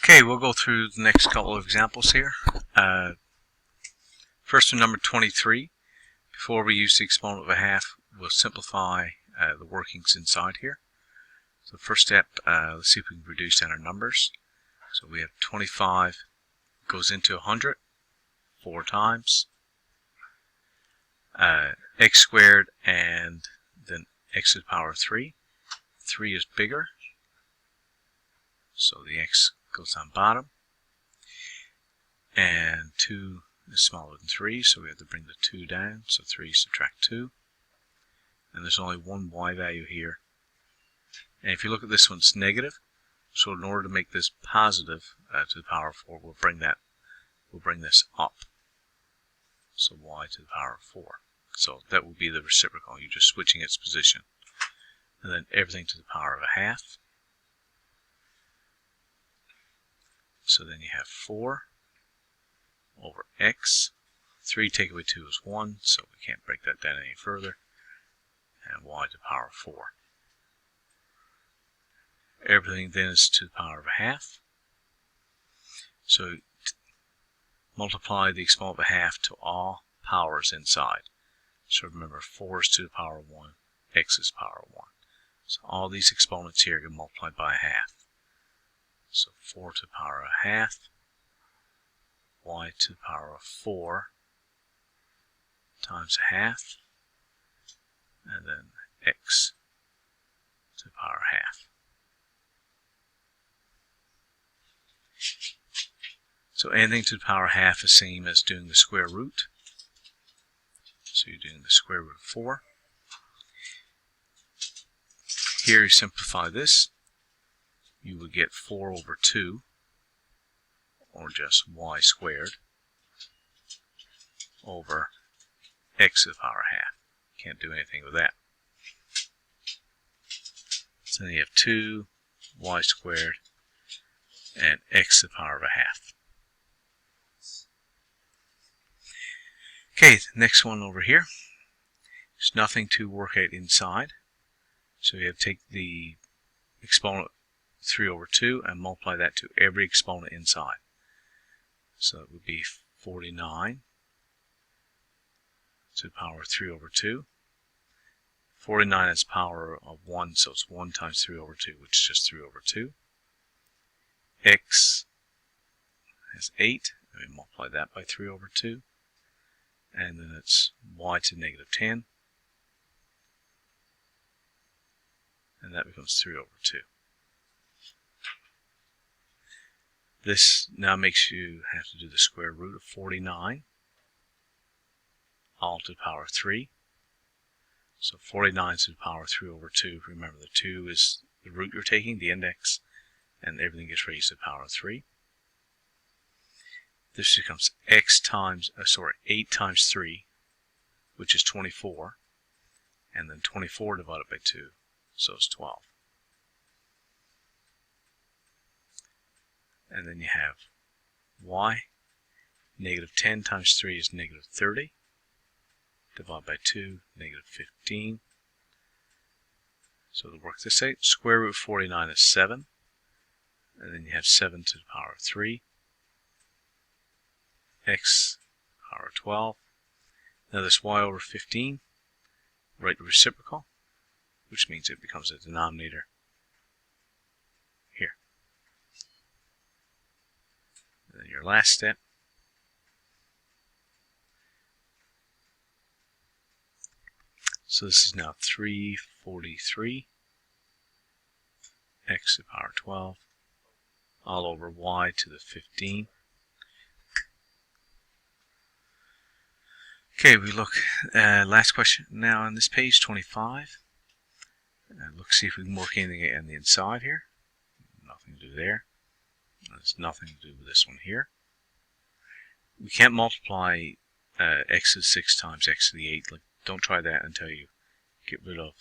Okay, we'll go through the next couple of examples here. First one, number 23. Before we use the exponent of a half, we'll simplify the workings inside here. So first step, let's see if we can reduce down our numbers. So we have 25 goes into 100 4 times. X squared and then x to the power of 3. 3 is bigger, so the x goes on bottom. And 2 is smaller than 3, so we have to bring the 2 down. So 3 subtract 2. And there's only one y value here. And if you look at this one, it's negative. So in order to make this positive to the power of 4, we'll bring this up. So y to the power of 4. So that will be the reciprocal. You're just switching its position. And then everything to the power of a half. So then you have 4 over x. 3 take away 2 is 1, so we can't break that down any further. And y to the power of 4. Everything then is to the power of a half. So multiply the exponent of a half to all powers inside. So remember, 4 is to the power of 1, x is power of 1. So all these exponents here get multiplied by a half. So 4 to the power of a half, y to the power of 4 times a half, and then x to the power of half. So anything to the power of half is the same as doing the square root. So you're doing the square root of 4. Here you simplify this. You would get 4 over 2, or just y squared, over x to the power of half. Can't do anything with that. So then you have 2 y squared and x to the power of a half. Okay, the next one over here. There's nothing to work out inside. So you have to take the exponent 3 over 2 and multiply that to every exponent inside. So it would be 49 to the power of 3 over 2. 49 is power of 1, so it's 1 times 3 over 2, which is just 3 over 2. X is 8, and we multiply that by 3 over 2. And then it's y to negative 10. And that becomes 3 over 2. This now makes you have to do the square root of 49, all to the power of 3. So 49 to the power of 3 over 2. Remember, the 2 is the root you're taking, the index, and everything gets raised to the power of 3. This becomes 8 times 3, which is 24, and then 24 divided by 2, so it's 12. And then you have y. Negative 10 times 3 is negative 30. Divided by 2, negative 15. So to work this out, square root of 49 is 7. And then you have 7 to the power of 3. X power of 12. Now this y over 15, write the reciprocal, which means it becomes a denominator here. And then your last step, so this is now 343 x to the power of 12 all over y to the 15. Okay, we look last question now on this page, 25. Look, see if we can work anything on the inside here. Nothing to do there. There's nothing to do with this one here. We can't multiply x to the 6 times x to the 8. Like, don't try that until you get rid of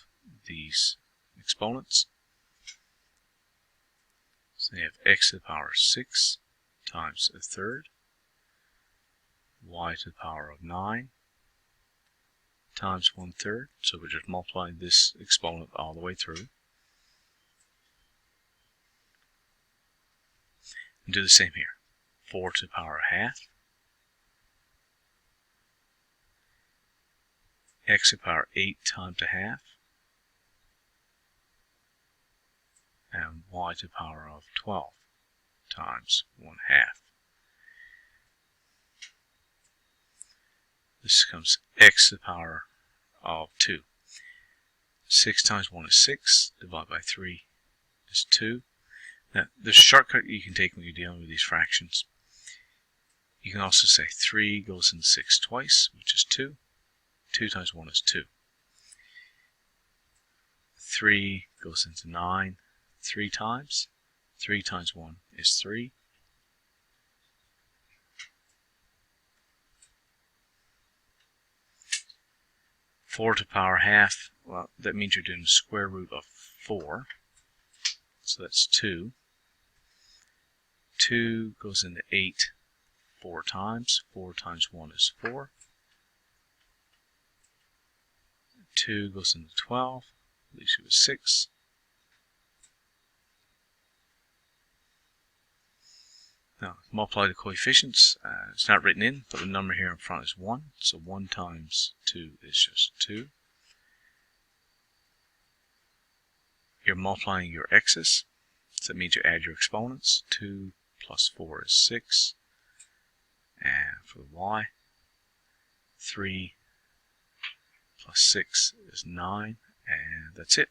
these exponents. So you have x to the power of 6 times a third, y to the power of 9 times 1/3. So we're just multiplying this exponent all the way through. And do the same here. 4 to the power of half. X to the power 8 times a half. And y to the power of 12 times 1 half. This becomes x to the power of 2. 6 times 1 is 6, divided by 3 is 2. Now, there's a shortcut you can take when you're dealing with these fractions. You can also say 3 goes into 6 twice, which is 2. 2 times 1 is 2. 3 goes into 9 3 times. 3 times 1 is 3. Four to the power half, well, that means you're doing the square root of 4. So that's 2. 2 goes into 8 4 times. 4 times 1 is 4. 2 goes into 12, leaves you with 6. Now, multiply the coefficients. It's not written in, but the number here in front is 1. So 1 times 2 is just 2. You're multiplying your x's. So that means you add your exponents. 2 plus 4 is 6. And for the y, 3 plus 6 is 9. And that's it.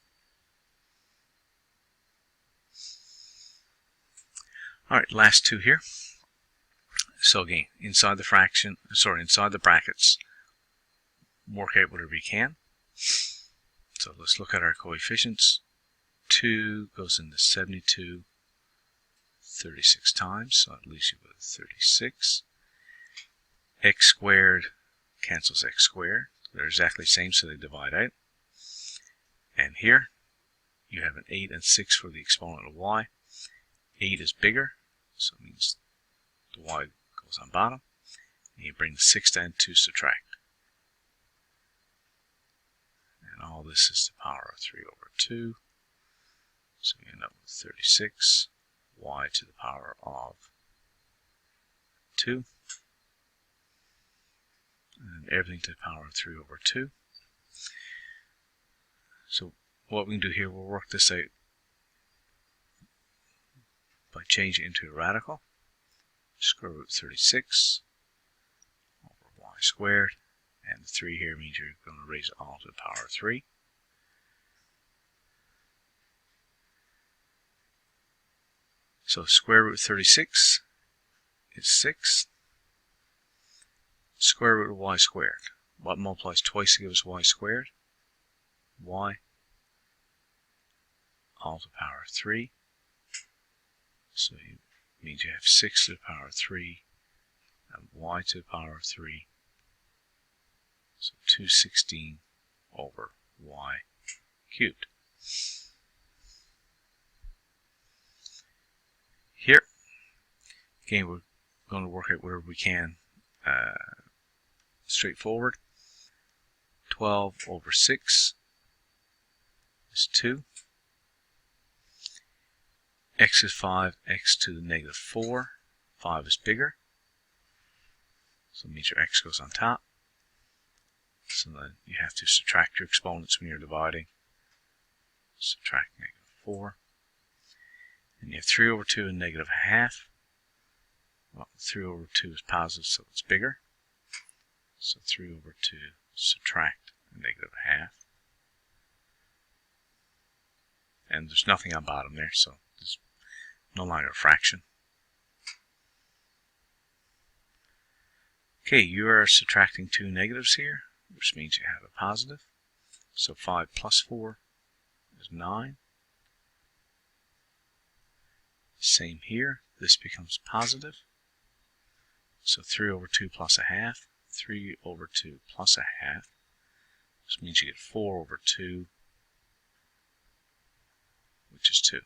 Alright, last two here. So again, inside the brackets, work out whatever you can. So let's look at our coefficients. 2 goes into 72 36 times, so it leaves you with 36. X squared cancels x squared. They're exactly the same, so they divide out. And here, you have an 8 and 6 for the exponent of y. 8 is bigger, so it means the y goes on bottom. And you bring the 6 down to subtract. And all this is the power of 3 over 2. So we end up with 36, y to the power of 2. And everything to the power of 3 over 2. So what we can do here, we'll work this out by changing it into a radical. Square root 36 over y squared. And the 3 here means you're going to raise it all to the power of 3. So square root 36 is 6. Square root of y squared. What multiplies twice to give us y squared? Y all to the power of 3. So it means you have 6 to the power of 3 and y to the power of 3. So 216 over y cubed. Here, again, we're going to work out whatever we can straightforward. 12 over 6 is 2. X is 5, x to the negative 4. 5 is bigger, so it means your x goes on top. So then you have to subtract your exponents when you're dividing. Subtract negative 4. And you have 3 over 2 and negative a half. Well, 3 over 2 is positive, so it's bigger. So 3 over 2 subtract a negative a half. And there's nothing on bottom there, so it's no longer a fraction. Okay, you are subtracting two negatives here, which means you have a positive. So 5 plus 4 is 9. Same here, this becomes positive. So 3 over 2 plus a half, 3 over 2 plus a half, which means you get 4 over 2, which is 2.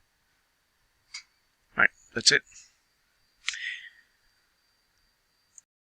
Alright, that's it.